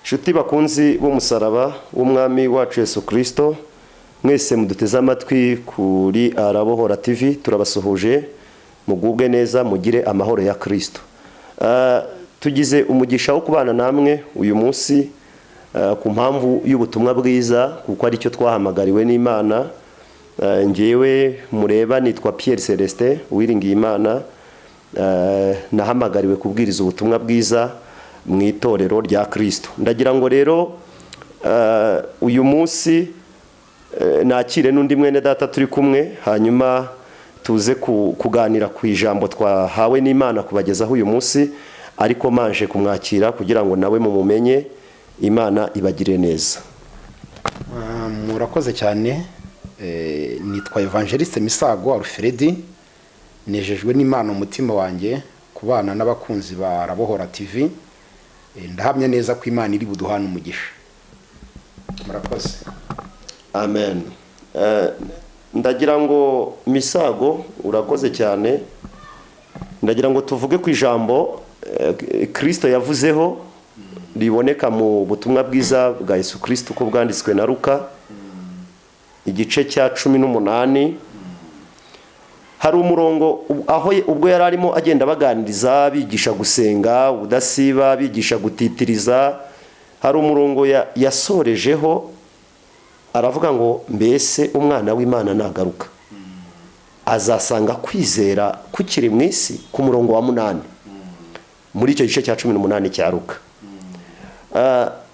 Nshuti bakunzi b'umusaraba w'Umwami wacu Yesu Cg, mwese muduteze amatwi kuri ARABOHORA TV, turabasuhuje mugubwe neza, mugire amahoro ya Kristo. Tugize umugisha wo kubana namwe uyu munsi ku mpamvu y'ubutumwa bwiza, kuko ari cyo twahamagariwe n'Imana. Ngewe mureba nitwa Pierre Celestin wiringiye Imana, nahamagariwe kubwiriza ubutumwa bwiza mu itorero rya Kristo. Ndagira ngo rero uyu munsi nakire n'undi mwene data turi kumwe, hanyuma tuze kuganira ku ijambo twahawe n'Imana kubagezaho uyu munsi, ariko manje kumwakira kugira ngo nawe mumumenye. Imana ibagire neza. Murakoze cyane. Nitwa Evangeliste Misago Alfred, nejejwe n'Imana umutima wanjye kubana n'abakunzi ba ARABOHORA TV. Ndahamya neza ko Imana iri buduhana umugisha. Murakoze. Amen. Ndagira ngo Misago, urakoze cyane. Ndagira ngo tuvuge ku ijambo Kristo yavuzeho riboneka mu butumwa bwiza bwa Yesu Kristo uko bwanditswe na Luka igice cya 18. Hari umurongo aho ubwo yari arimo agenda baganiriza, bigisha gusenga udasiba, bigisha gutitiriza. Hari umurongo yasorejeho aravuga ngo mbese umwana w'Imana nagaruka azasanga kwizera kukiri mu isi, ku murongo wa 8 muri icyo gice cya 18 cya Luka.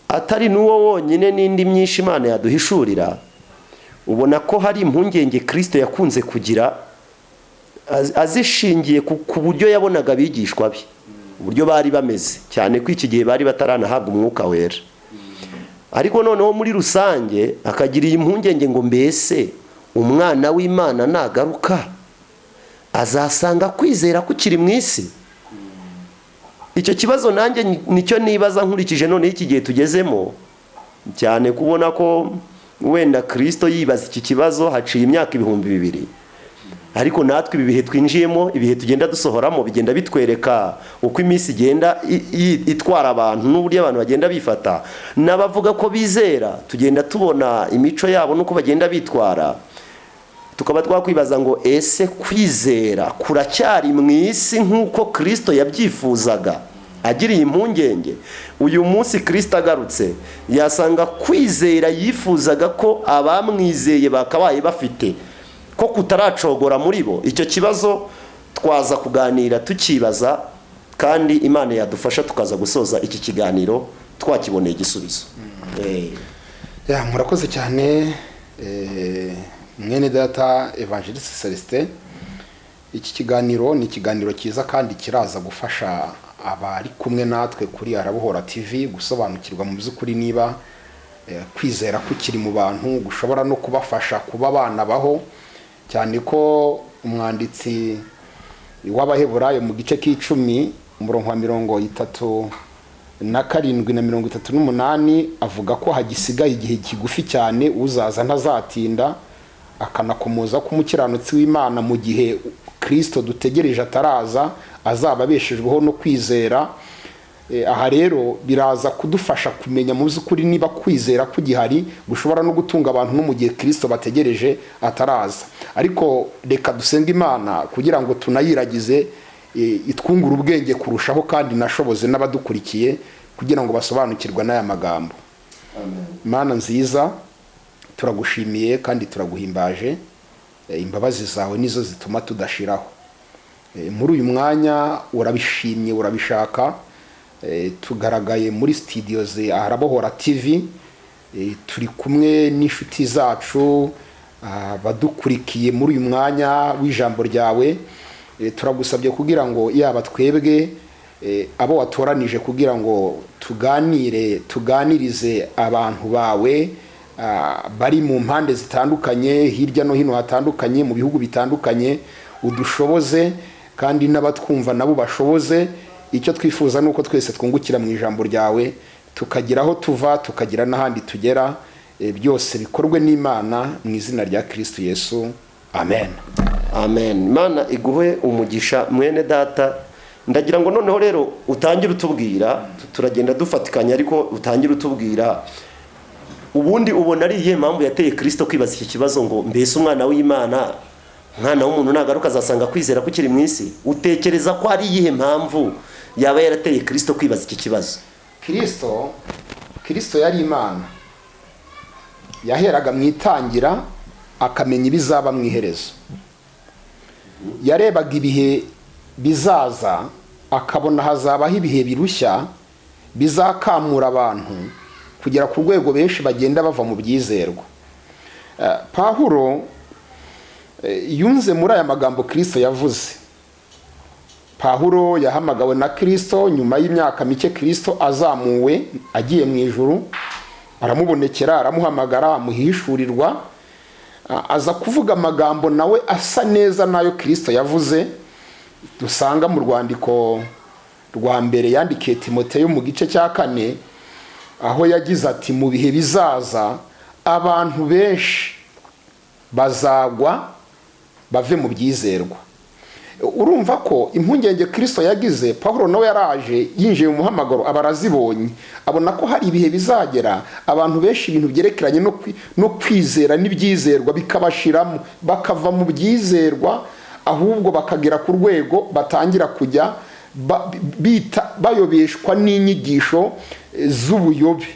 Atari nuwo wonyine, n'indi myinshi Imana yaduhishurira. Ubona ko hari impungenge Kristo yakunze kugira, azishingiye ku buryo yabonaga abigishwa be, uburyo bari bameze, cyane ko iki gihe bari bataranahabwa umwuka wera. Ariko noneho muri rusange akagira impungenge ngo mbese umwana w'Imana nagaruka azasanga kwizera kukiri mu isi. Icyo kibazo nanjye nicyo nibaza nkurikije none iki gihe tugezemo, cyane kubona ko wenda Kristo yibaza iki kibazo haciye imyaka 2000. Ariko natwe ibi bihe twinjiyemo, ibihe tugenda dusohoramo, bigenda bitwereka uko iminsi igenda itwara abantu n'uburyo abantu bagenda bifata. N'abavuga ko bizera tugenda tubona imico yabo nuko bagenda bitwara. Tukaba twakwibaza ngo ese kwizera kuracyari mu isi nk'uko Kristo yabyifuzaga agiriye impungenge? Uyu munsi Kristo agarutse yasanga kwizera yifuzaga ko abamwizeye bakabaye bafite ko kutaracogora muri bo. Icyo kibazo twaza kuganira tukibaza, kandi Imana yadufasha tukaza gusoza iki kiganiro twakiboneye igisubizo. Murakoze cyane mwene data Evangeliste Celestin. Iki kiganiro ni ikiganiro cyiza kandi kiraza gufasha abari kumwe natwe kuri ARABOHORA TV gusobanukirwa mu by'ukuri niba kwizera kukiri mu bantu gushobora no kubafasha kuba abana baho, cyane ko umwanditsi w'Abaheburayo mu gice k'10 umurongo wa 37 na 38 avuga ko hagisigaye igihe kigufi cyane, uzaza ntazatinda, akanakomoza ko umukiranutsi w'Imana mu gihe Kristo dutegereje ataraza azaba abeshejweho no kwizera. Aha rero biraza kudufasha kumenya mu by'ukuri niba kwizera kugihari gushobora no gutunga abantu no mu gihe Kristo bategereje ataraza. Ariko reka dusenga Imana kugira ngo tunayiragize itwungura ubwenge kurushaho, kandi nashoboze n'abadukurikiye kugira ngo basobanukirwe n'aya magambo. Amen. Mana nziza, turagushimiye kandi turaguhimbaje. Imbabazi zawe nizo zituma tudashiraho. Muri uyu mwanya urabishimye, urabishaka. Tugaragaye muri studio ze ARABOHORA TV, turi kumwe n'inshuti zacu badukurikiye muri uyu mwanya w'ijambo ryawe. Turagusabye kugira ngo yaba twebwe abo watoranije kugira ngo tuganirize abantu bawe bari mu mpande zitandukanye, hirya no hino hatandukanye, mu bihugu bitandukanye, udushoboze kandi n'abatwumva nabo bashoboze. Icyo twifuza nuko twese twungukira mu ijambo ryawe, tukagira aho tuva, tukagira n'ahandi tugera. Byose bikorwe n'Imana mu izina rya Kristo Yesu. Amen. Amen. Imana iguhe umugisha mwene data ndagira ngo noneho rero utangire utubwira, turagenda dufatikanya ariko utangire utubwira ubundi ubona ari iyihe mpamvu yateye Kristo kwibaza iki kibazo ngo mbese umwana w'Imana, umwana w'umuntu nagaruka azasanga kwizera kukiri mu isi? Utekereza ko ari iyihe mpamvu yaba yarateye Kristo kwibaza iki kibazo? Kristo yari Imana, yaheraga mu itangira akamenya ibizaba mu iherezo. Yarebaga ibihe bizaza akabona hazabaho ibihe birushya bizakamura abantu kugera ku rwego benshi bagenda bava mu byizerwa. Pawulo yunze muri aya magambo Kristo yavuze. Pawulo yahamagawe na Kristo nyuma y'imyaka mike Kristo azamuwe agiye mu ijuru, aramubonekera, aramuhamagara, amuhishurirwa, aza kuvuga amagambo nawe asa neza nayo Kristo yavuze. Dusanga mu rwandiko rwa mbere yandikiye Timoteyo mu gice cya 4, aho yagize ati mu bihe bizaza abantu benshi bazagwa bave mu byizerwa. Urumva ko impungenge Kristo yagize, Pawulo nawe yaraje yinjiye mu muhamagaro abarazibonye, abona ko hari ibihe bizagera abantu benshi ibintu byerekeranye no kwizera n'ibyizerwa bikabashiramo, bakava mu byizerwa ahubwo bakagera ku rwego batangira kujya bayobeshwa n'inyigisho z'ubuyobe.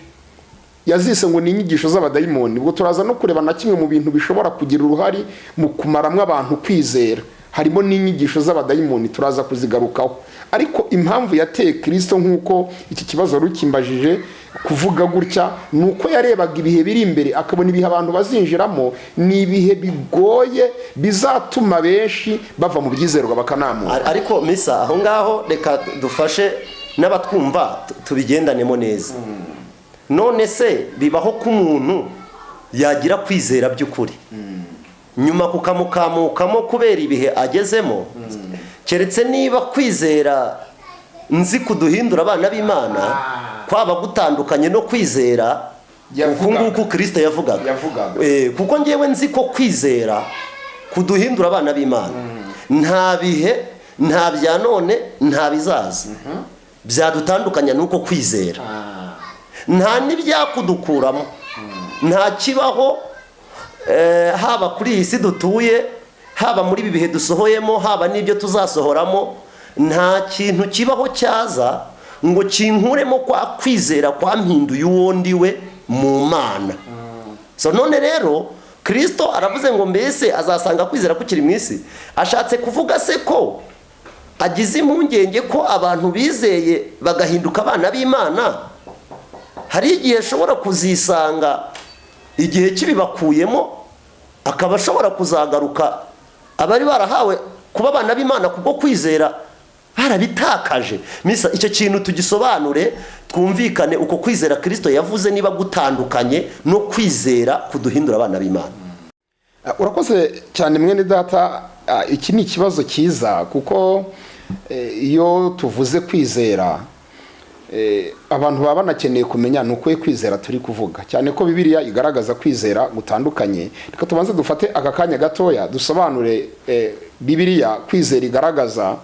Yazise ngo ni inyigisho z'abadayimoni. Ubwo turaza no kureba na kimwe mu bintu bishobora kugira uruhari mu kumaramwe abantu kwizera, harimo n'inyigisho z'abadayimoni, turaza kuzigarukaho. Ariko impamvu yateye Kristo nk'uko iki kibazo rukimbajije kuvuga gutya, nuko yarebaga ibihe biri imbere akabona ibihe abantu bazinjiramo ni ibihe bigoye bizatuma benshi bava mu byizerwa bakanamuka. Ariko misa aho ngaho reka dufashe n'abatwumva tubigendanemo neza. None se bibaho ko umuntu yagira kwizera by'ukuri nyuma kukamukamukamo kubera ibihe agezemo? Keretse niba kwizera nzi kuduhindura abana b'Imana kwaba gutandukanye no kwizera uko Kristo yavugaga. Kuko ngewe nzi ko kwizera kuduhindura abana b'Imana nta bihe, nta bya none, nta bizaza byadutandukanya nuko kwizera, nta n'ibyakudukuramo, nta kibaho haba kuri iyi si dutuye, haba muri ibi bihe dusohoyemo, haba n'ibyo tuzasohoramo, nta kintu kibaho cyaza ngo kinkuremo kwa kwizera kwampinduye uwo ndiwe mu Mana. So none rero Kristo aravuze ngo mbese azasanga kwizera kukiri mu isi, ashatse kuvuga se ko agize impungenge ko abantu bizeye bagahinduka abana b'Imana hari igihe ashobora kuzisanga igihe kibibakuyemo, akaba ashobora kuzagaruka abari barahawe kuba abana b'Imana kubwo kwizera barabitakaje. Misa icyo kintu tugisobanure twumvikane uko kwizera Kristo yavuze niba gutandukanye no kwizera kuduhindura abana b'Imana. Urakoze cyane mwene data. Iki ni ikibazo cyiza kuko iyo tuvuze kwizera abantu baba banakeneye kumenya nuko kwizera turi kuvuga, cyane ko Bibiliya igaragaza kwizera gutandukanye. Reka tubanze dufate aka kanya gatoya dusobanure Bibiliya kwizera igaragaza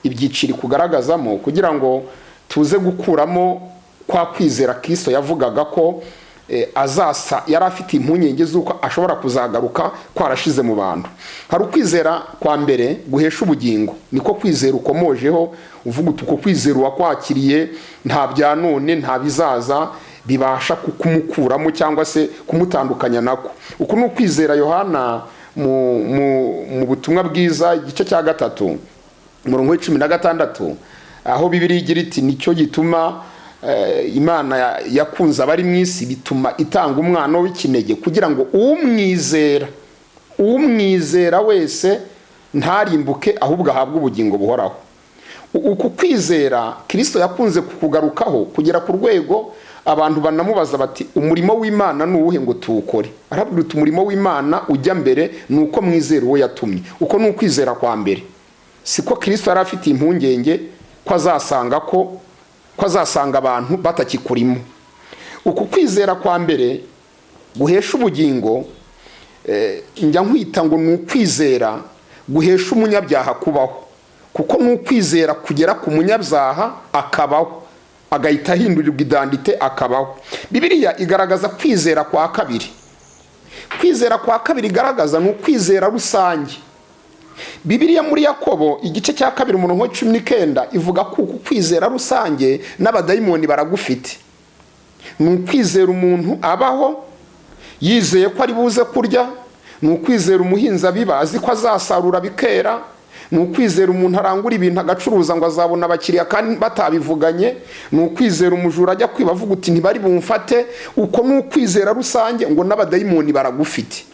ibyiciri kugaragazamo, kugira ngo tuze gukuramo kwa kwizera Kristo yavugaga ko azasa yari afite impungenge z'uko ashobora kuzagaruka kwarashize mu bantu. Hari ukwizera kwa mbere guhesha ubugingo, niko kwizera ukomojeho uvuga uko kwizera wakwakiriye nta bya none nta bizaza bibasha kumukuramo cyangwa se kumutandukanya nako. Uko ni ukwizera Yohana mu butumwa bwiza igice cya 3 umurongo 16, aho Bibiliya igira iti nicyo gituma Imana yakunze abari mu isi bituma itanga umwana w'ikinege kugira ngo umwizera wese ntarimbuke ahubwo ahabwe ubugingo buhoraho. Uku kwizera Kristo yakunze kukugarukaho kugera ku rwego abantu banamubaza bati umurimo w'Imana nuwuhe ngo tuwukore? Arabwira uti umurimo w'Imana ujya mbere nuko mwizera uwo yatumye. Uko ni ukwizera kwa mbere. Siko Kristo yari afite impungenge ko azasanga abantu batakikurimo. Uku kwizera kwa mbere guhesha ubugingo njya nkwita ngo ni ukwizera guhesha umunyabyaha kubaho. kuko n'ukwizera kugera ku munyabyaha akabaho, agahita ahindurirwa identite akabaho. Bibiliya igaragaza kwizera kwa kabiri. Kwizera kwa kabiri igaragaza ni ukwizera rusange. Bibiliya muri Yakobo igice cya 2:19 ivuga ko kwizera rusange n'abadayimoni baragufite. Ni ukwizera umuntu abaho yizeye ko ari buze kurya, ni ukwizera umuhinzi abiba azi ko azasarura bikera, ni ukwizera umuntu arangura ibintu agacuruza ngo azabona abakiriya kandi batabivuganye, ni ukwizera umujura ajya kwiba avuga uti ntibari bumfate. Uko ni ukwizera rusange ngo n'abadayimoni baragufite.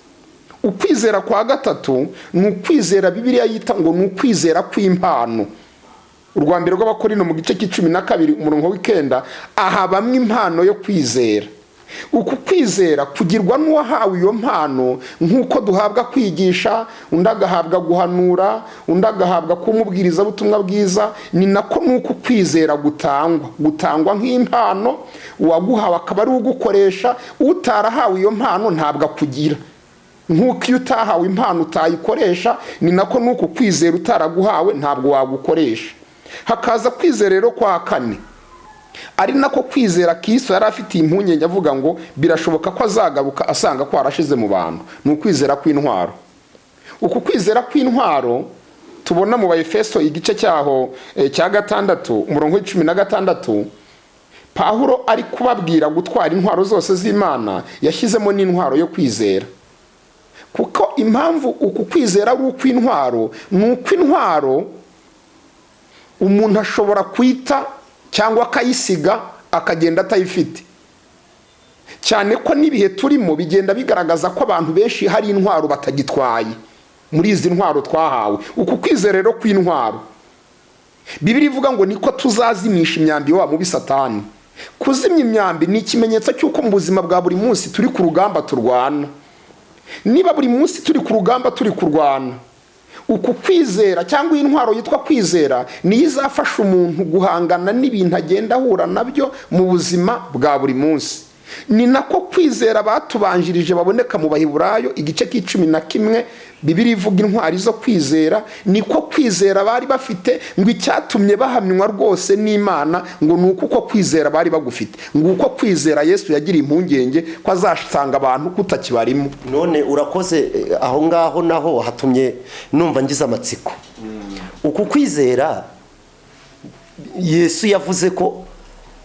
Ukwizera kwa gatatu ni ukwizera Bibiliya yita ngo ni ukwizera kw'impano. Urwa mbere rw'Abakorinto mu gice c'12:9 aha bamwe impano yo kwizera. Uku kwizera kugirwa n'uwahawe iyo mpano, nk'uko duhabwa kwigisha, undi agahabwa guhanura, undi agahabwa kumubwiriza ubutumwa bwiza, ni nako nuko kwizera gutangwa nk'impano, uwaguhawe akaba ari ugukoresha. Utarahawe iyo mpano ntabwo akugira. Nk'uko iyo utahawe impano utayikoresha, ni nako nuko kwizera utaraguhawe ntabwo wagukoresha. Hakaza kwizera rero kwa kane, ari nako kwizera Kristo yari afitiye impungenge avuga ngo birashoboka ko azagaruka asanga ko arashize mu bantu. Ni ukwizera kw'intwaro. Uku kwizera kw'intwaro tubona mu Efeso igice cyaho cya 6:16, Pawulo ari kubabwira gutwara intwaro zose z'Imana, yashyizemo n'intwaro yo kwizera. Kuko impamvu uku kwizera ari ukw'intwaro, ni uko intwaro umuntu ashobora kwita cyangwa akayisiga akagenda atayifite. Cyane ko n'ibihe turimo bigenda bigaragaza ko abantu benshi hari intwaro batagitwaye muri izi ntwaro twahawe. Uku kwizera rero kw'intwaro, Bibiliya ivuga ngo niko tuzazimisha imyambi wa mubi Satani. Kuzimya imyambi ni ikimenyetso cy'uko mu buzima bwa buri munsi turi ku rugamba turwana. Niba buri munsi turi ku rugamba turi kurwana, uku kwizera cyangwa intwaro yitwa kwizera niyo izafasha umuntu guhangana n'ibintu agenda ahura nabyo mu buzima bwa buri munsi. Ni nako kwizera batubanjirije baboneka mu Baheburayo igice c'11, Bibiliya ivuga intwari zo kwizera. Niko kwizera bari bafite, ngo icyatumye bahamywa rwose n'Imana ngo nuko uko kwizera bari bagufite, ngo uko kwizera Yesu yagiriye impungenge ko azasanga abantu kutakibarimo. None urakoze aho ngaho naho hatumye numva ngize amatsiko. Uku kwizera Yesu yavuze ko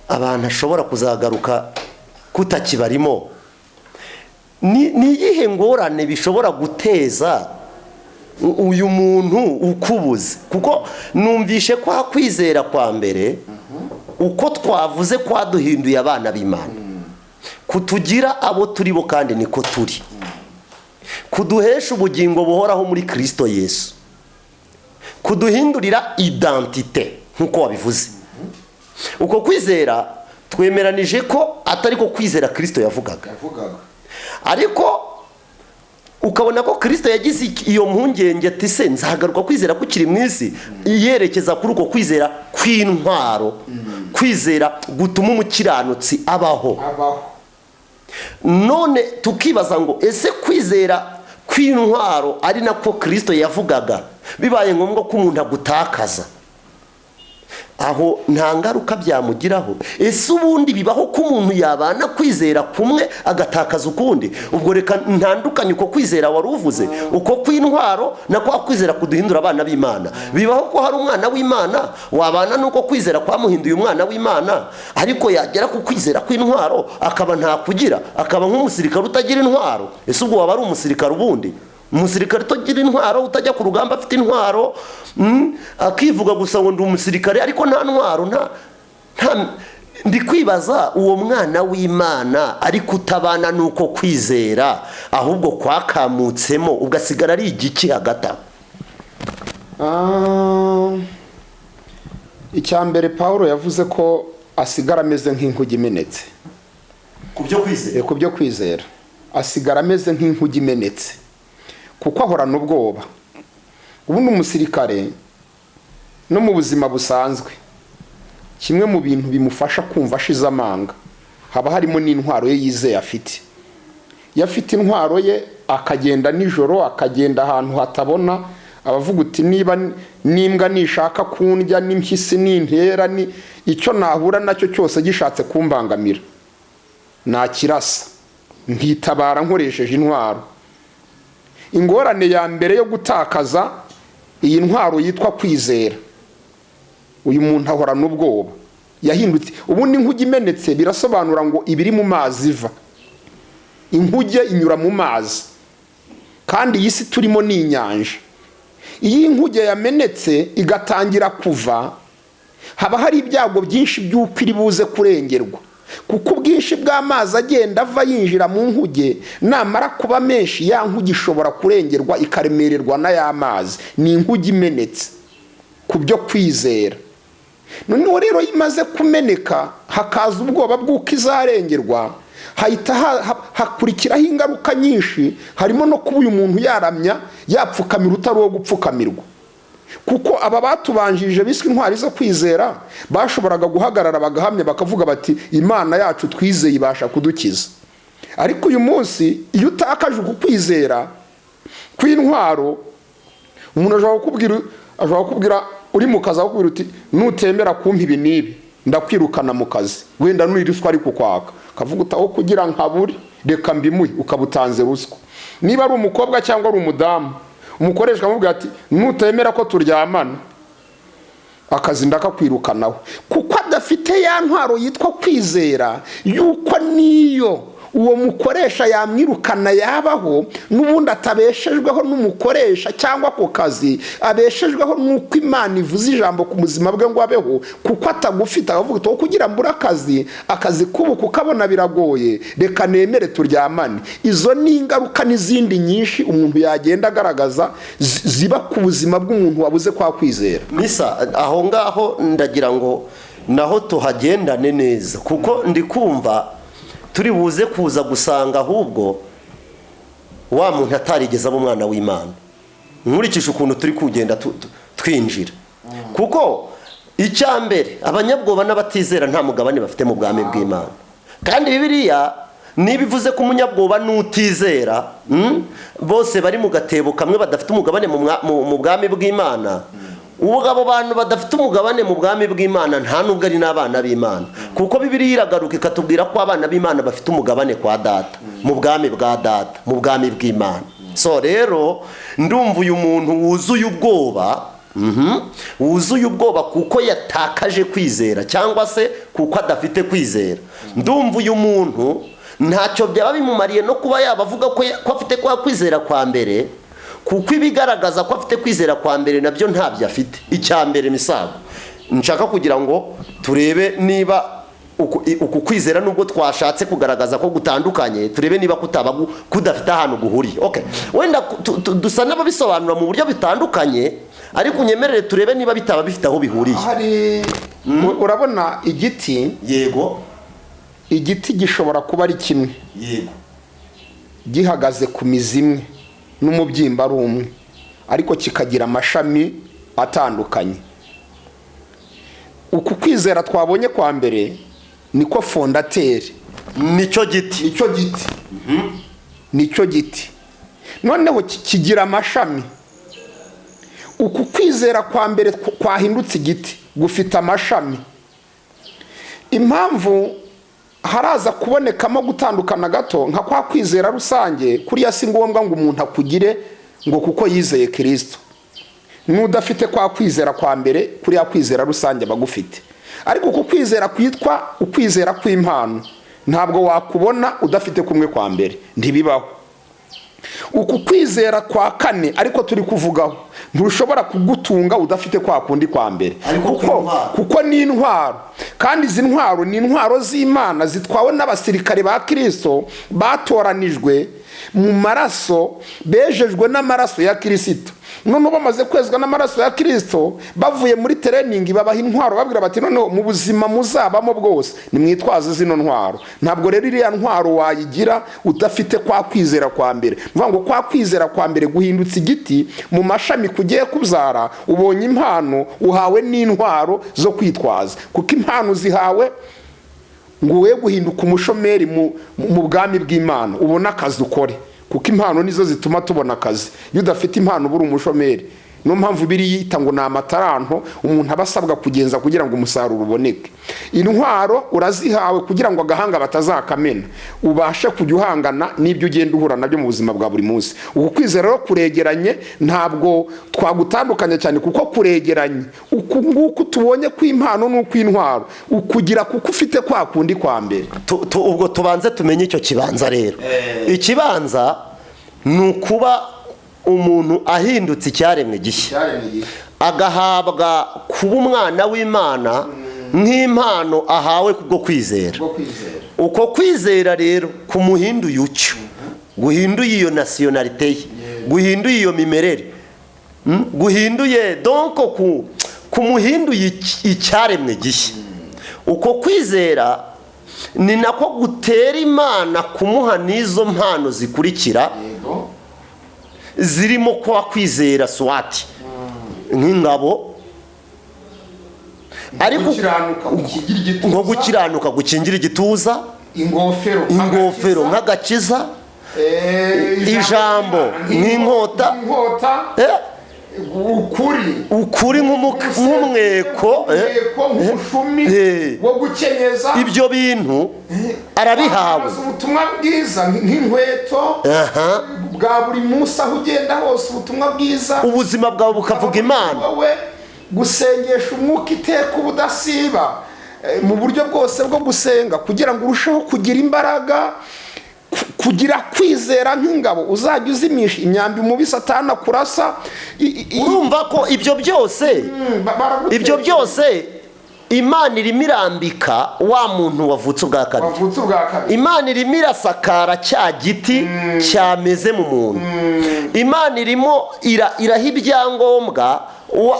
abantu ashobora kuzagaruka kutakibarimo. Ni iyihe ngorane bishobora guteza uyu muntu ukubuze? Kuko numvishe kwa kwizera kwa mbere uko twavuze kwaduhinduye abana b'Imana, kutugira abo turi bo kandi niko turi, kuduhesha ubugingo buhoraho muri Kristo Yesu, kuduhindurira identite nkuko wabivuze. Uko kwizera twemeranije ko atari ko kwizera Kristo yavugaga. Ariko ukabona ko Kristo yagize iyo mpungenge ati se nzagaruka kwizera kukiri mu isi, yerekeza kuri uko kwizera kw'intwaro, kwizera gutuma umukiranutsi abaho. None tukibaza ngo ese kwizera kw'intwaro ari nako Kristo yavugaga, bibaye ngombwa ko umuntu agutakaza, aho nta ngaruka byamugiraho? Ese ubundi bibaho ko umuntu yabana kwizera kumwe agatakaza ukundi? Ubwo reka ntandukanye uko kwizera wari uvuze, uko kw'intwaro na kwa kwizera kuduhindura abana b'Imana. Bibaho ko hari umwana w'Imana wabana nuko kwizera kwamuhinduye umwana w'Imana, ariko yagera ku kwizera kw'intwaro akaba nta kugira, akaba nk'umusirikare utagira intwaro. Ese ubwo waba ari umusirikare ubundi? Umusirikare utagira intwaro, utajya ku rugamba afite intwaro, akivuga gusa ngo ndi umusirikare ariko nta ntwaro, ndi kwibaza uwo mwana w'Imana ariko utabana nuko kwizera, ahubwo kwakamutsemo ugasigara ari igiki hagati? Icyambere Pawulo yavuze ko asigara ameze nk'inkugi imenetse. Ku byo kwizera asigara ameze nk'inkugi imenetse, kuko ahorana ubwoba. Ubundi umusirikare no mu buzima busanzwe, kimwe mu bintu bimufasha kumva ashize amanga, haba harimo n'intwaro ye yizeye afite. Yafite intwaro ye akagenda nijoro, akagenda ahantu hatabona, abavuga uti niba n'imbwa nishaka kundya n'impyisi n'intera ni icyo nahura nacyo cyose gishatse kumbangamira nakirasa nkitabara nkoresheje intwaro. Ingorane ya mbere yo gutakaza iyi ntwaro yitwa kwizera, uyu muntu ahorana ubwoba, yahindutse. Ubundi inkuge imenetse birasobanura ngo ibiri mu mazi iva. Inkuge inyura mu mazi, kandi iyi si turimo ni inyanja. Iyi inkuge yamenetse igatangira kuva, haba hari ibyago byinshi by'uko iri buze kurengerwa, kuko ubwinshi bw'amazi agenda ava yinjira mu nkuge namara kuba menshi, ya nkuge ishobora kurengerwa ikaremererwa na ya mazi. Ni inkuge imenetse ku byo kwizera. Noneho rero imaze kumeneka, hakaza ubwoba bw'uko izarengerwa, hahita hakurikiraho ingaruka nyinshi, harimo no kuba uyu muntu yaramya yapfukamira utari uwo gupfukamirwa. Kuko aba batubanjirije biswe intwari zo kwizera bashoboraga guhagarara bagahamya bakavuga bati Imana yacu twizeye ibasha kudukiza. Ariko uyu munsi iyo utakaje ukwizera kw'intwaro, umuntu ashobora kukubwira uri mu kazi akubwira uti nutemera kumpa ibi n'ibi ndakwirukana mu kazi, wenda nuyiriswa ari kukwaka, kavuga utaho kugira nkaburi reka mbimuhe, ukabutanze ruswa. Niba ari umukobwa cyangwa ari umudamu, umukoresha amubwira ati nutemera ko turyamana, akazi ndakakwirukanaho, kuko adafite ya ntwaro yitwa kwizera yuko niyo uwo mukoresha yamwirukana yabaho, n'ubundi atabeshejweho n'umukoresha cyangwa ku kazi, abeshejweho n'uko Imana ivuze ijambo ku buzima bwe ngo abeho. Kuko atagufite akavuga ati kugira mbura akazi kubu kukabona biragoye, reka nemere turyamane. Izo ni ingaruka n'izindi nyinshi umuntu yagenda agaragaza ziba ku buzima bw'umuntu wabuze kwa kwizera. Misa aho ngaho ndagira ngo naho tuhagendane neza, kuko ndi kumva turi buze kuza gusanga ahubwo wa muntu atarigeze aba umwana w'Imana, nkurikije ukuntu turi kugenda twinjira. Kuko icyambere abanyabwoba n'abatizera nta mugabane bafite mu bwami bw'Imana. Kandi Bibiliya nibivuze ko umunyabwoba n'utizera bose bari mu gatebo kamwe, badafite umugabane mu bwami bw'Imana. Ubwo abo bantu badafite umugabane mu bwami bw'Imana nta nubwo ari n'abana b'Imana, kuko Bibiliya iragaruka ikatubwira ko abana b'Imana bafite umugabane kwa data, mu bwami bwa data, mu bwami bw'Imana. So rero ndumva uyu muntu wuzuye ubwoba kuko yatakaje kwizera, cyangwa se kuko adafite kwizera. Ndumva uyu muntu ntacyo byaba bimumariye no kuba yabavuga ko afite kwa kwizera kwa mbere, kuko ibigaragaza ko afite kwizera kwa mbere nabyo ntabyo afite. Icyambere misago nshaka kugira ngo turebe niba uku kwizera nubwo twashatse kugaragaza ko gutandukanye, turebe niba kudafite ahantu guhuriye. Okay, wenda dusa n'ababisobanura mu buryo bitandukanye, ariko unyemerere turebe niba bitaba bifite aho bihuriye. Urabona igiti, yego, igiti gishobora kuba ari kimwe, yego, gihagaze ku mizi imwe n'umubyimba ari umwe, ariko kikagira amashami atandukanye. Uku kwizera twabonye kwa mbere niko fondateri, nicyo giti noneho kigira amashami. Uku kwizera kwa mbere kwahindutse igiti, gufite amashami. Impamvu haraza kubonekamo gutandukana gato nka kwa kwizera rusange, kuriya si ngombwa ngo umuntu akugire ngo kuko yizeye Kristo. N'udafite kwa kwizera kwa mbere, kuriya kwizera rusange bagufite. Ariko uku kwizera kwitwa ukwizera kw'impano ntabwo wakubona udafite kumwe kwa mbere, ntibibaho. Uku kwizera kwa kane ariko turi kuvugaho ntushobora kugutunga udafite kwa kundi kwa mbere, kuko ni intwaro. Kandi izi ntwaro ni intwaro z'Imana zitwawe n'abasirikare ba Kristo batoranijwe mu maraso, bejejwe n'amaraso ya Kristo. None bamaze kwezwa n'amaraso ya Kristo, bavuye muri training babaha intwaro, babwira bati noneho mu buzima muzabamo bwose nimwitwaze zino ntwaro. Ntabwo rero iriya ntwaro wayigira udafite kwa kwizera kwa mbere. Mvuga ngo kwa kwizera kwa mbere guhindutse igiti, mu mashami kugiye kubyara, ubonye impano, uhawe n'intwaro zo kwitwaza. Kuko impano zihawe ngo we guhinduka umushomeri mu bwami bw'Imana, ubona akazi ukore. Kuko impano nizo zituma tubona akazi. Iyo udafite impano ubura umushomeri. no mpamvu biri yita ngo ni amataranto umuntu abasabwa kugenza kugira ngo umusaruro uboneke. Intwaro urazihawe kugira ngo agahanga batazakamena ubashe kujya uhangana n'ibyo ugenda uhura nabyo mu buzima bwa buri munsi. Uku kwizera rero kuregeranye, ntabwo twagutandukanya cyane kuko kuregeranye. Uku nguku tubonye kw'impano n'ukw'intwaro ukugira kuko ufite kwa kundi kwa mbere. Ubwo tubanze tumenye icyo kibanza rero. Ikibanza ni ukuba umuntu ahindutse icyaremwe gishya, agahabwa kuba umwana w'Imana nk'impano ahawe kubwo kwizera. Uko kwizera rero kumuhinduye ucyo, guhinduye iyo nasiyonalite ye, guhinduye iyo mimerere, guhinduye donc kumuhinduye icyaremwe gishya. Uko kwizera ni nako gutera Imana kumuha n'izo mpano zikurikira zirimo kwa kwizera swati nk'ingabo, ariko nko gukiranuka gukingira igituza, ingofero nk'agakiza, ijambo nk'inkota, ukuri nk'umweko, wo gukenyeza. Ibyo bintu arabihawe. Ubutumwa bwiza nk'inkweto bwa buri munsi aho ugenda hose, ubutumwa bwiza, ubuzima bwawe bukavuga Imana. Gusengesha umwuka iteka ubudasiba mu buryo bwose bwo gusenga kugira ngo urusheho kugira imbaraga, kugira kwizera nk'ingabo uzajya uzimisha imyambi mubi Satani akurasa. Urumva ko ibyo byose Imana irimo irambika wa muntu wavutse ubwa kabiri. Imana irimo irasakara cya giti cyameze mu muntu. Imana irimo iraha ibyangombwa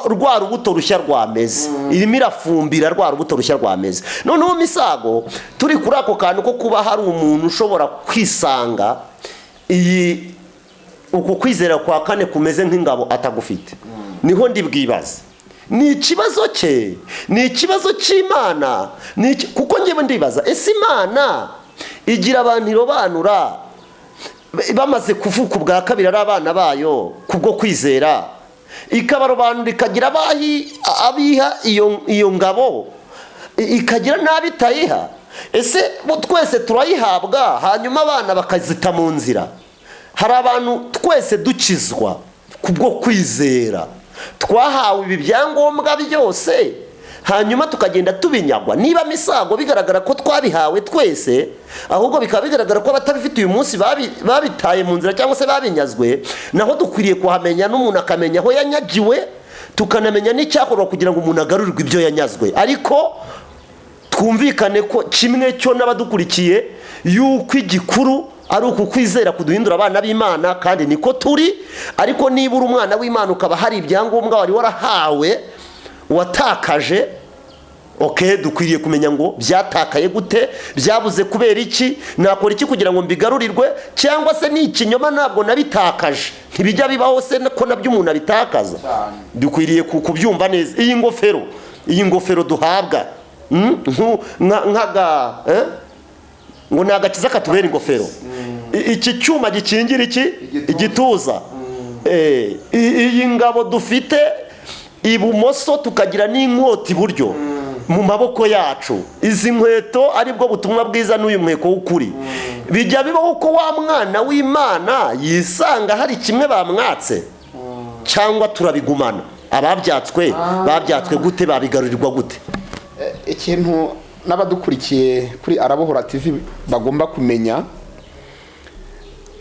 rwa rubuto rushya rwameze, irimo irafumbira rwa rubuto rushya rwameze. Noneho misago turi kuri ako kantu ko kuba hari umuntu ushobora kwisanga uku kwizera kwa kane kumeze nk'ingabo atagufite. Niho ndibwibaza, ni ikibazo cye, ni ikibazo cy'Imana, kuko njyewe ndibaza, ese Imana igira abantu irobanura bamaze kuvuka ubwa kabiri ari abana bayo kubwo kwizera, ikabarobanura ikagira abiha iyo ngabo, ikagira n'abitayiha? Ese twese turayihabwa hanyuma abana bakazita mu nzira? Hari abantu twese dukizwa kubwo kwizera, twahawe ibi byangombwa byose hanyuma tukagenda tubinyagwa. Niba misago bigaragara ko twabihawe twese, ahubwo bikaba bigaragara ko abatabifite uyu munsi babitaye mu nzira cyangwa se babinyazwe, naho dukwiriye kuhamenya, n'umuntu akamenya aho yanyagiwe, tukanamenya n'icyakorwa kugira ngo umuntu agarurirwe ibyo yanyazwe. Ariko twumvikane ko kimwe cyo n'abadukurikiye yuko igikuru ari uku kwizera kuduhindura abana b'Imana, kandi niko turi. Ariko niba uri umwana w'Imana ukaba hari ibyangombwa wari warahawe watakaje, dukwiriye kumenya ngo byatakaye gute, byabuze kubera iki, nakora iki kugira ngo mbigarurirwe, cyangwa se ni ikinyoma ntabwo nabitakaje. Ntibijya bibaho se ko nabyo umuntu abitakaza. Dukwiriye kubyumva neza. Iyi ngofero duhabwa ngo ni agakiza katubera ingofero. Iki cyuma gikingira igituza. Iyi ngabo dufite ibumoso, tukagira n'inkota iburyo mu maboko yacu. Izi nkweto aribwo butumwa bwiza n'uyu mweko w'ukuri. Bijya bibaho ko wa mwana w'Imana yisanga hari kimwe bamwatse, cyangwa turabigumana? Ababyatswe gute, babigarurirwa gute? Ikintu n'abadukurikiye kuri Arabohora TV bagomba kumenya,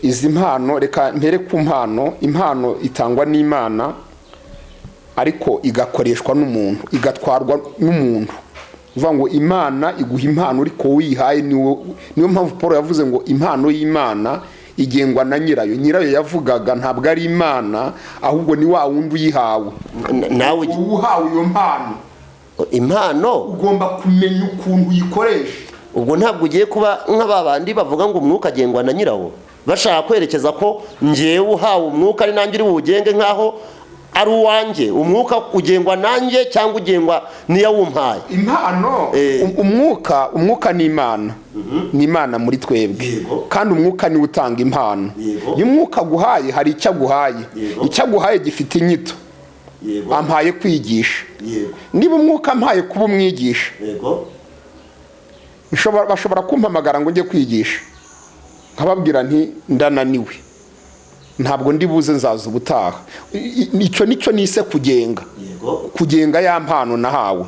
izi mpano, reka mpere ku impano itangwa n'Imana ariko igakoreshwa n'umuntu, igatwarwa n'umuntu. Uvuga ngo Imana iguha impano ariko wihaye, niyo mpamvu Paul yavuze ngo impano y'Imana igengwa na nyirayo. Nyirayo yavugaga ntabwo ari Imana, ahubwo ni wa wundi uyihawe. Nawe uhawe iyo impano ugomba kumenya ukuntu uyikoresha. Ubwo ntabwo ugiye kuba nk'ababandi bavuga ngo umwuka agengwa na nyirawo, bashaka kwerekeza ko ngewe uhawe umwuka ari nanjye uri buwugenge nk'aho ari uwanjye. Umwuka ugengwa nanjye cyangwa ugengwa niyo wumpaye? Impano, umwuka ni Imana, ni Imana muri twebwe, kandi umwuka niwe utanga impano. Iyo umwuka aguhaye hari icyo aguhaye, icyo aguhaye gifite inyito. ampaye kwigisha. Yego. Niba umwuka ampaye kuba umwigisha, Yego. bashobora kumpamagara ngo njye kwigisha, nkababwira nti ndananiwe, ntabwo ndi buze, nzaza ubutaha. Nicyo nise kugenga. Yego. Kugenga ya mpano nahawe.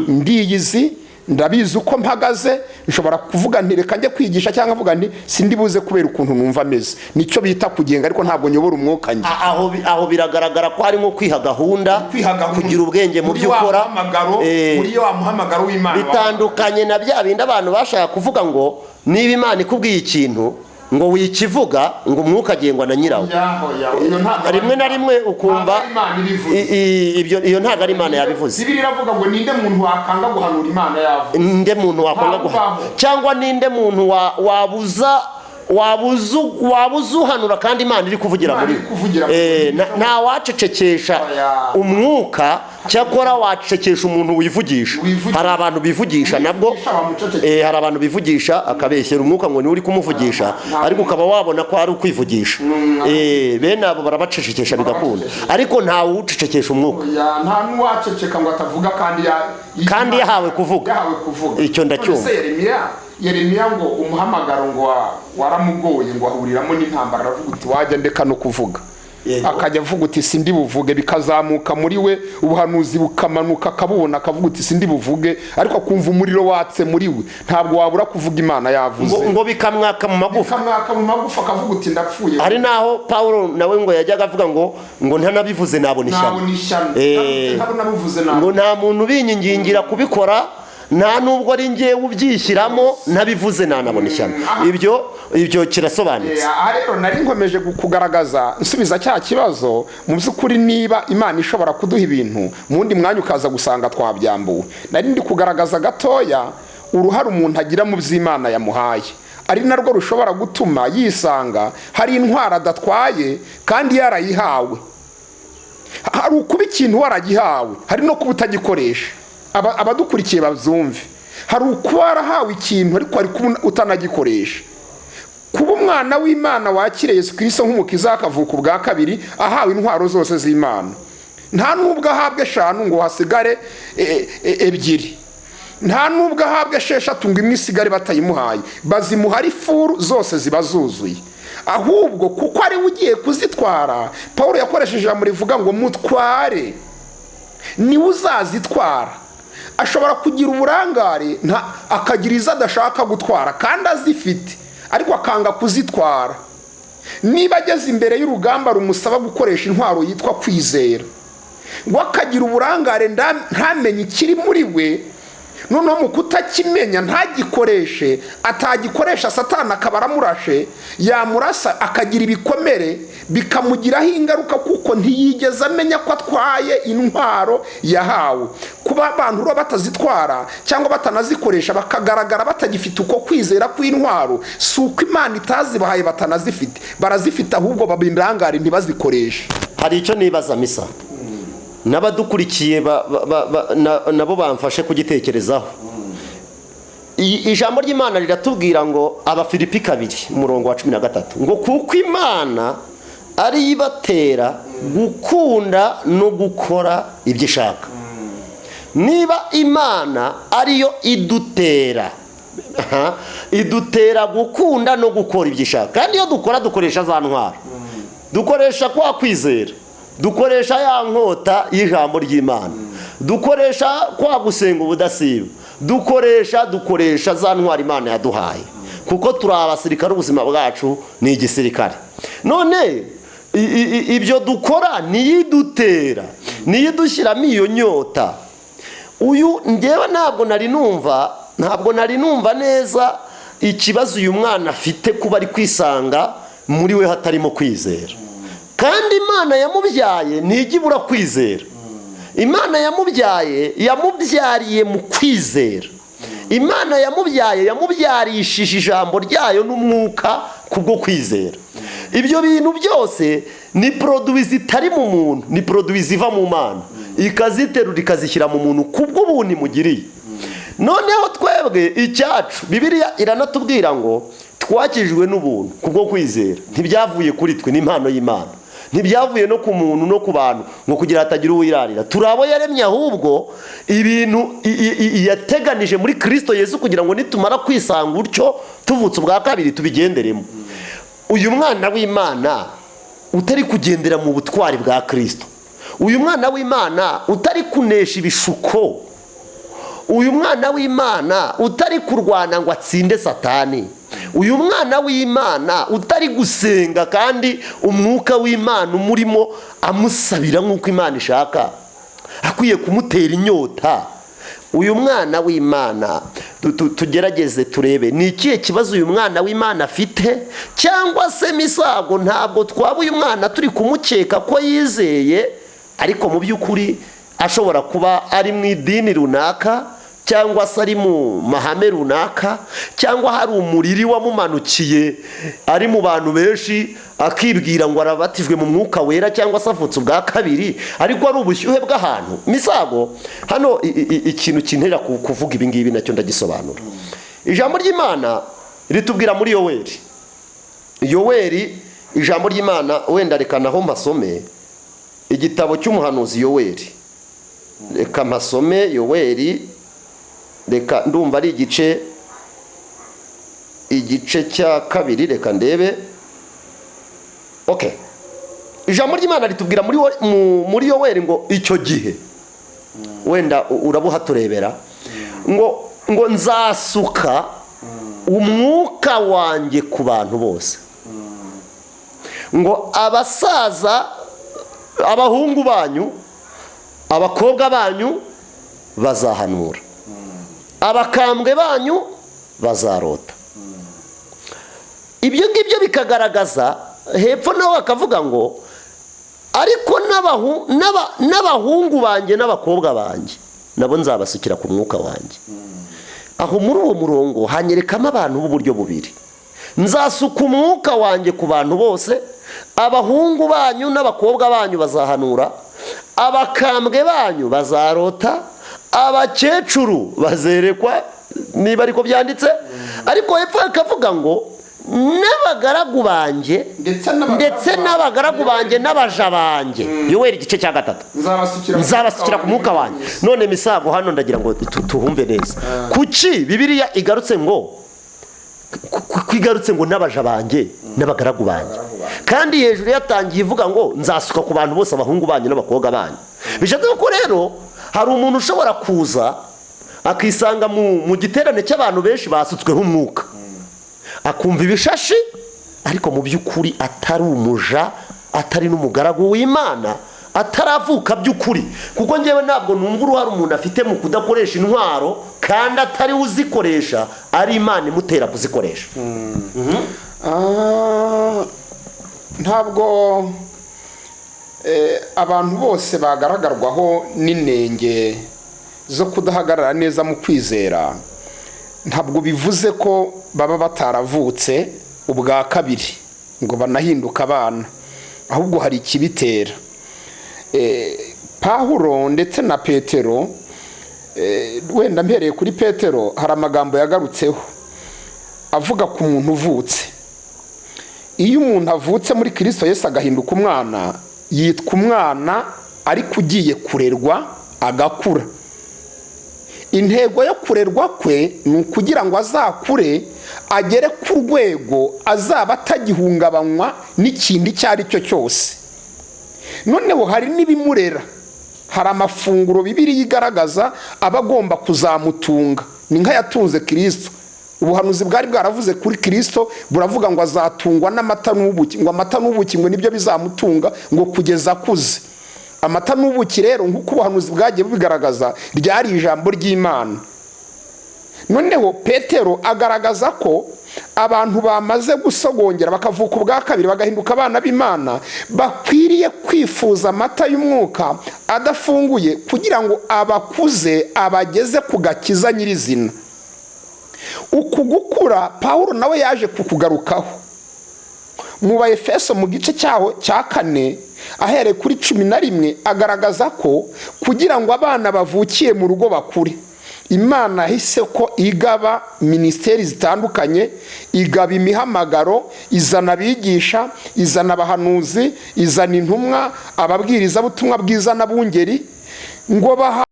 Ndiyizi, ndabizi uko mpagaze, nshobora kuvuga nti reka njye kwigisha, cyangwa avuga nti sindi buze kubera ukuntu numva ameze. Nicyo bita kugenga, ariko ntabwo nyobora umwuka njye. Aho biragaragara ko harimo kwiha gahunda, kugira ubwenge mu byo ukora. Muri wa muhamagaro w'Imana bitandukanye na bya bindi abantu bashaka kuvuga ngo niba Imana ikubwiye ikintu ngo wikivuga ngo umwuka agengwa na nyirawo. Rimwe na rimwe ukumva iyo ntago ari Imana yabivuze. Bibiliya iravuga ngo ninde muntu wakanga guhanura Imana yavuze. Ninde muntu wakanga guhanura, cyangwa ninde muntu wabuza uhanura kandi Imana iri kuvugira muri we. Nta wacecekesha umwuka, cyakora wacecekesha umuntu wivugisha. Hari abantu bivugisha nabwo, hari abantu bivugisha akabeshyera umwuka ngo niwe uri kumuvugisha, ariko ukaba wabona ko ari ukwivugisha. Bene abo barabacecekesha bigakunda, ariko ntawe ucecekesha umwuka. Nta n'uwaceceka ngo atavuga kandi yahawe kuvuga. Icyo ndacyumva. Yeremiya ngo umuhamagaro ngo waramugoye, ngo ahuriramo n'intambara, aravuga uti wajya ndeka no kuvuga. Akajya avuga uti sindi buvuge, bikazamuka muri we, ubuhanuzi bukamanuka, akabubona akavuga uti sindi buvuge, ariko akumva umuriro watse muri we, ntabwo wabura kuvuga Imana yavuze. Ngo bikamwaka mu magufa, akavuga uti ndapfuye. Hari naho Paulo nawe ngo yajyaga avuga ngo ntanabivuze nabona ishyano. Ngo nta muntu ubinyingingira kubikora, nta nubwo ari njye ubyishyiramo, ntabivuze nanabona ishyano. Ibyo kirasobanutse. Rero nari nkomeje kugaragaza, nsubiza cya kibazo, mu by'ukuri niba Imana ishobora kuduha ibintu mu wundi mwanya ukaza gusanga twabyambuwe. Nari ndi kugaragaza gatoya uruhare umuntu agira mu by'Imana yamuhaye, ari narwo rushobora gutuma yisanga hari intwaro adatwaye kandi yarayihawe. Hari ukuba ikintu waragihawe, hari no kuba utagikoresha. Abadukurikiye babyumve, hari ukuba warahawe ikintu ariko ari kuba utanagikoresha. Kuba umwana w'Imana wakire Yesu Kristo nk'umukiza akavuka ubwa kabiri, ahawe intwaro zose z'Imana. Nta nubwo ahabwe 5 ngo hasigare 2, nta nubwo ahabwe 6 ngo imwe isigare batayimuhaye, bazimuhari furu zose ziba zuzuye. Ahubwo kuko ari ugiye kuzitwara, Paulo yakoresheje ijambo rivuga ngo mutware, ni uzazitwara. Ashobora kugira uburangare akagira izo adashaka gutwara kandi azifite, ariko akanga kuzitwara. Niba ageze imbere y'urugamba rumusaba gukoresha intwaro yitwa kwizera, ngo akagira uburangare ntamenye ikiri muri we, noneho mu kutakimenya ntagikoreshe, atagikoresha Satani akaba aramurashe, yamurasa akagira ibikomere bikamugiraho ingaruka, kuko ntiyigeze amenya ko atwaye intwaro yahawe. Kuba abantu batazitwara cyangwa batanazikoresha bakagaragara batagifite uko kwizera kw'intwaro, si uko Imana itazibahaye batanazifite, barazifite, ahubwo babindangare ntibazikoreshe. Hari icyo nibaza misa, n'abadukurikiye nabo bamfashe kugitekerezaho. Ijambo ry'Imana riratubwira ngo Abafilipi 2:13 ngo kuko Imana ari ibatera gukunda no gukora ibyo ishaka. Niba Imana ariyo idutera gukunda no gukora ibyo ishaka, kandi iyo dukora dukoresha za ntwaro, dukoresha kwa kwizera, dukoresha ya nkota y'ijambo ry'Imana, dukoresha kwa gusenga ubudasiba, dukoresha za ntwaro Imana yaduhaye, kuko turi abasirikare, ubuzima bwacu ni igisirikare. None ibyo dukora niyidutera, niyidushyiramo iyo nyota. Uyu ngewe ntabwo nari numva neza ikibazo uyu mwana afite kuba ari kwisanga muri we hatarimo kwizera. Kandi Imana yamubyaye ntijya kwizera. Imana yamubyariye mu kwizera. Imana yamubyarishije ijambo ryayo n'umwuka kubwo kwizera. Ibyo bintu byose ni produit zitari mu muntu, ni produit ziva mu Mana, ikaziterura ikazishyira mu muntu kubwo ubuntu imugiriye. Noneho twebwe icyacu, Bibiliya iranatubwira ngo twakijwe n'ubuntu kubwo kwizera, ntibyavuye kuri twe, n'impano y'Imana. ntibyavuye no ku muntu no ku bantu ngo kugira hatagira uwirarira. Turabo yaremye, ahubwo ibintu yateganije muri Kristo Yesu kugira ngo nitumara kwisanga utyo tuvutse ubwa kabiri tubigenderemo. Uyu mwana w'Imana utari kugendera mu butwari bwa Kristo, uyu mwana w'Imana utari kunesha ibishuko, uyu mwana w'Imana utari kurwana ngo atsinde Satani, uyu mwana w'Imana utari gusenga kandi umwuka w'Imana umurimo amusabira nk'uko Imana ishaka, akwiye kumutera inyota. Uyu mwana w'Imana tugerageze turebe ni ikihe kibazo uyu mwana w'Imana afite, cyangwa se misago ntabwo twaba uyu mwana turi kumukeka ko yizeye, ariko mu by'ukuri ashobora kuba ari mu idini runaka, cyangwa se ari mu mahame runaka, cyangwa hari umuriri wamumanukiye ari mu bantu benshi akibwira ngo arabatijwe mu mwuka wera, cyangwa se avutse ubwa kabiri ariko ari ubushyuhe bw'ahantu. Misago hano ikintu kintera kuvuga ibi ngibi nacyo ndagisobanura. Ijambo ry'Imana ritubwira muri Yoweri, ijambo ry'Imana wenda reka naho masome igitabo cy'umuhanuzi Yoweri, reka masome Yoweri, reka ndumva ari igice cya kabiri, reka ndebe. Okay, ijambo ry'Imana ritubwira muri Yoweri ngo icyo gihe wenda urabuha turebera ngo nzasuka umwuka wanjye ku bantu bose, ngo abasaza, abahungu banyu, abakobwa banyu bazahanura, abakambwe banyu bazarota. Ibyo ngibyo bikagaragaza hepfo nawe akavuga ngo ariko n'abahungu banjye n'abakobwa banjye nabo nzabasukira ku mwuka wanjye. Aho muri uwo murongo hanyerekamo abantu b'uburyo bubiri. Nzasuka umwuka wanjye ku bantu bose, abahungu banyu n'abakobwa banyu bazahanura, abakambwe banyu bazarota, abakecuru bazerekwa, niba ariko byanditse. Ariko hepfo akavuga ngo n'abagaragu banjye ndetse n'abagaragu banjye n'abaja banjye. Yoweri igice cya 3, nzabasukira ku mwuka wanjye. None misago hano ndagira ngo tuhumve neza kuki Bibiliya igarutse ngo n'abaja banjye n'abagaragu banjye, kandi hejuru yatangiye ivuga ngo nzasuka ku bantu bose, abahungu banyu n'abakobwa banyu. Bishatse ko rero hari umuntu ushobora kuza akisanga mu giterane cy'abantu benshi basutsweho umwuka, akumva ibishashi, ariko mu by'ukuri atari umuja, atari n'umugaragu w'Imana, ataravuka by'ukuri. Kuko ngewe ntabwo numva uruhare umuntu afite mu kudakoresha intwaro kandi atari uzikoresha, ari Imana imutera kuzikoresha. Ntabwo abantu bose bagaragarwaho n'inenge zo kudahagarara neza mu kwizera, ntabwo bivuze ko baba bataravutse ubwa kabiri ngo banahinduka abana, ahubwo hari ikibitera. Pawulo ndetse na Petero, wenda mpereye kuri Petero, hari amagambo yagarutseho avuga ku muntu uvutse. Iyo umuntu avutse muri Kristo Yesu agahinduka umwana, yitwa umwana ariko ugiye kurerwa agakura. Intego yo kurerwa kwe ni ukugira ngo azakure agere ku rwego azaba atagihungabanywa n'ikindi icyo ari cyo cyose. Noneho hari n'ibimurera, hari amafunguro Bibiliya igaragaza aba agomba kuzamutunga, ni nk'ayatunze Kristo. Ubuhanuzi bwari bwaravuze kuri Kristo buravuga ngo azatungwa n'amata n'ubuki, ngo amata n'ubuki ngo nibyo bizamutunga ngo kugeza akuze. Amata n'ubuki rero nk'uko ubuhanuzi bwagiye bubigaragaza ryari ijambo ry'Imana. Noneho Petero agaragaza ko abantu bamaze gusogongera bakavuka ubwa kabiri bagahinduka abana b'Imana bakwiriye kwifuza amata y'umwuka adafunguye kugira ngo abakuze abageze ku gakiza nyirizina. Uku gukura Pawulo nawe yaje kukugarukaho mu Efeso mu gice cyaho cya 4 ahereye kuri 11 agaragaza ko kugira ngo abana bavukiye mu rugo bakure, Imana hise ko igaba ministeri zitandukanye, igaba imihamagaro, izana abigisha, izana abahanuzi, izana intumwa, ababwiriza butumwa bwiza n'abungeri, ngo baha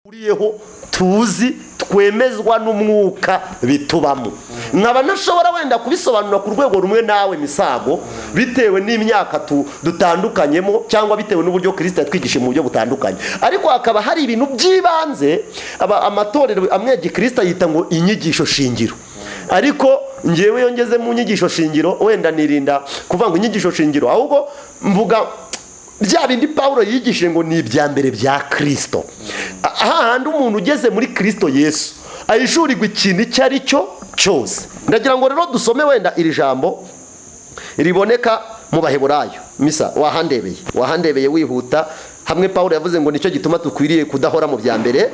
uriyeho tuzi twemezwa n'umwuka bitubamo. Nkaba nashobora wenda kubisobanura ku rwego rumwe nawe misago bitewe n'imyaka dutandukanyemo cyangwa bitewe n'uburyo Kristo yatwigishije mu buryo butandukanye, ariko hakaba hari ibintu by'ibanze amatorero amwe Kristo yita ngo inyigisho shingiro. Ariko ngewe yongeze mu nyigisho shingiro wenda nirinda kuvuga ngo inyigisho shingiro, ahubwo mvuga bya bindi Paulo yigishije ngo ni ibya mbere bya Kristo. Ahandi umuntu ugeze muri Kristo Yesu ayishurirwa ikintu icyo ari cyo cyose. Ndagira ngo rero dusome wenda iri jambo riboneka mu Baheburayo. Misa wahandebeye wihuta. Hamwe Paulo yavuze ngo nicyo gituma tukwiriye kudahora mu bya mbere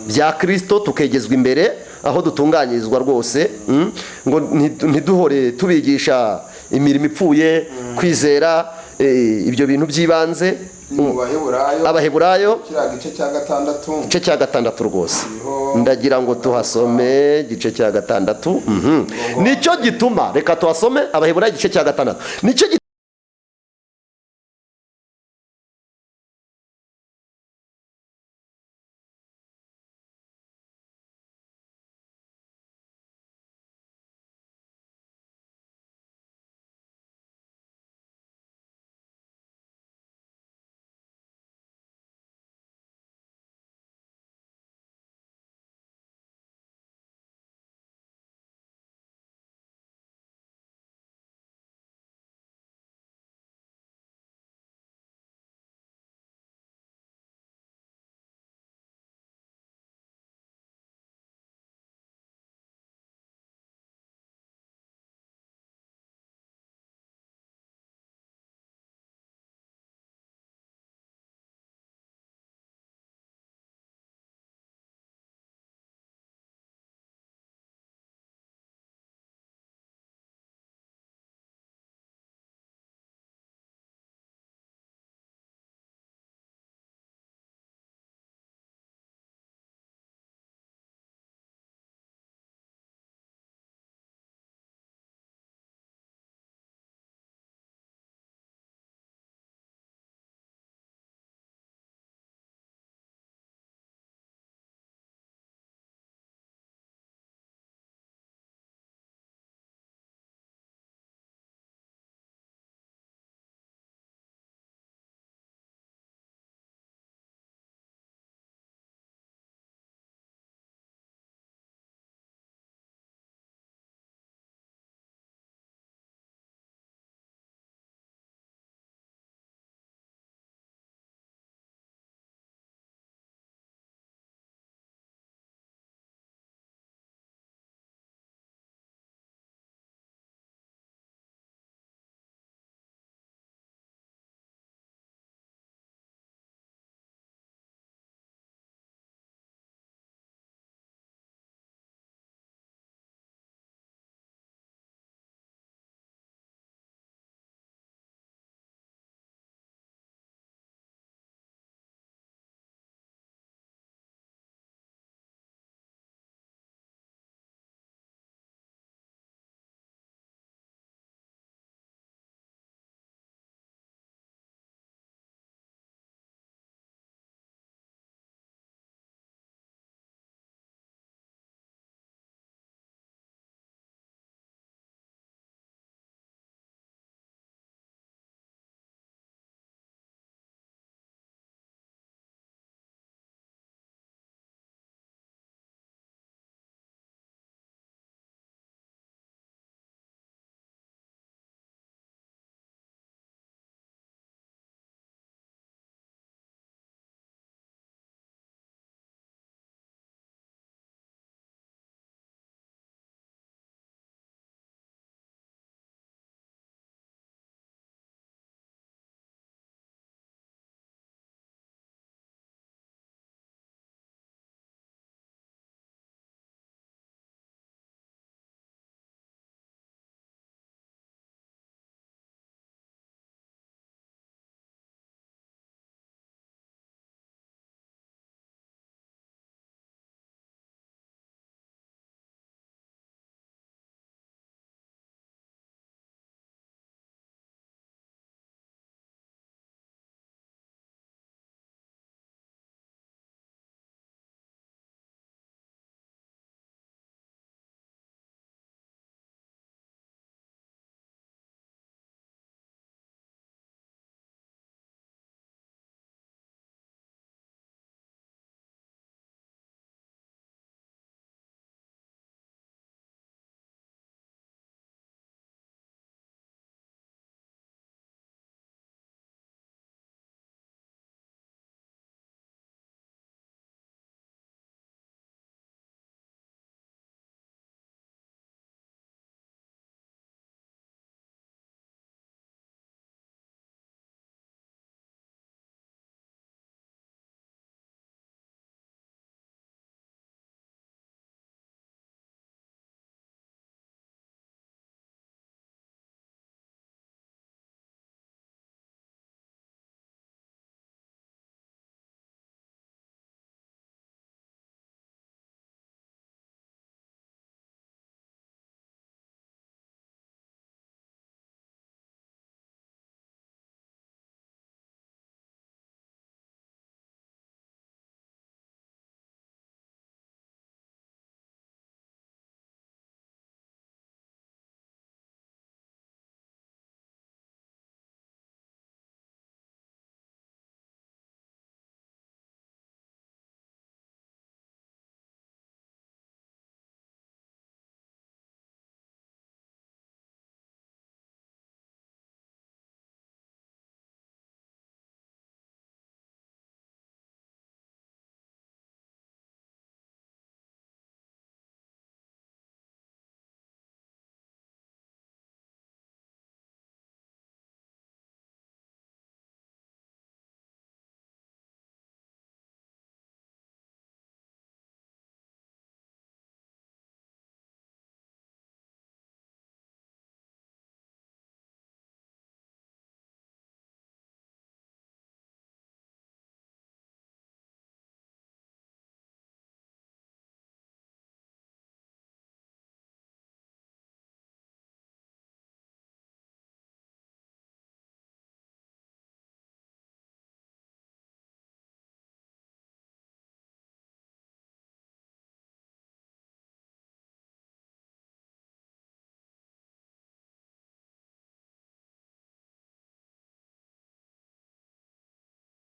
bya Kristo tukegezwa imbere aho dutunganyirizwa rwose, ngo ntiduhore tubigisha imirimo ipfuye, kwizera, ibyo bintu by'ibanze. Abaheburayo igice cya gatandatu rwose ndagira ngo tuhasome igice cya gatandatu. Nicyo gituma reka tuhasome Abaheburayo igice cya gatandatu. Nicyo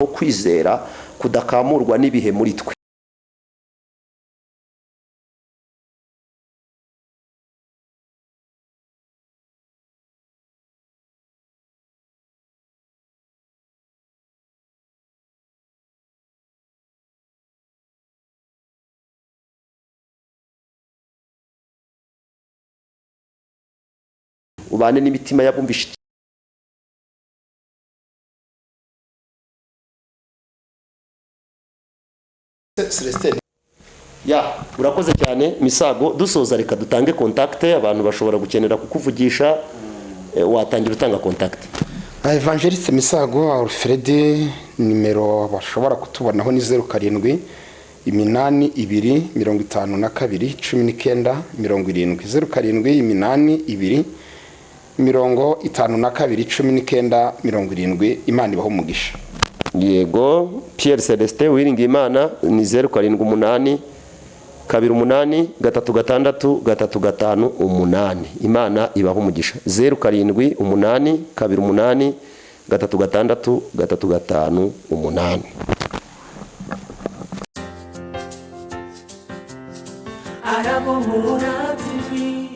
kwizera kudakamurwa n'ibihe muri twe. Ubane n'imitima yabumvishe Celestin. Urakoze cyane Misago. Dusoza reka dutange contact, abantu bashobora gukenera kukuvugisha. Watangira utanga contact. Evangeliste Misago Alfred, nimero bashobora kutubonaho ni 07 8 2 52 19 70 07 8 2 52 19 Imana ibaho umugisha. Yego. Pierre Celestin Uwiringiyimana ni 078 28 36 35. Imana ibaho umugisha. 078 28 36 35. ARABOHORA TV.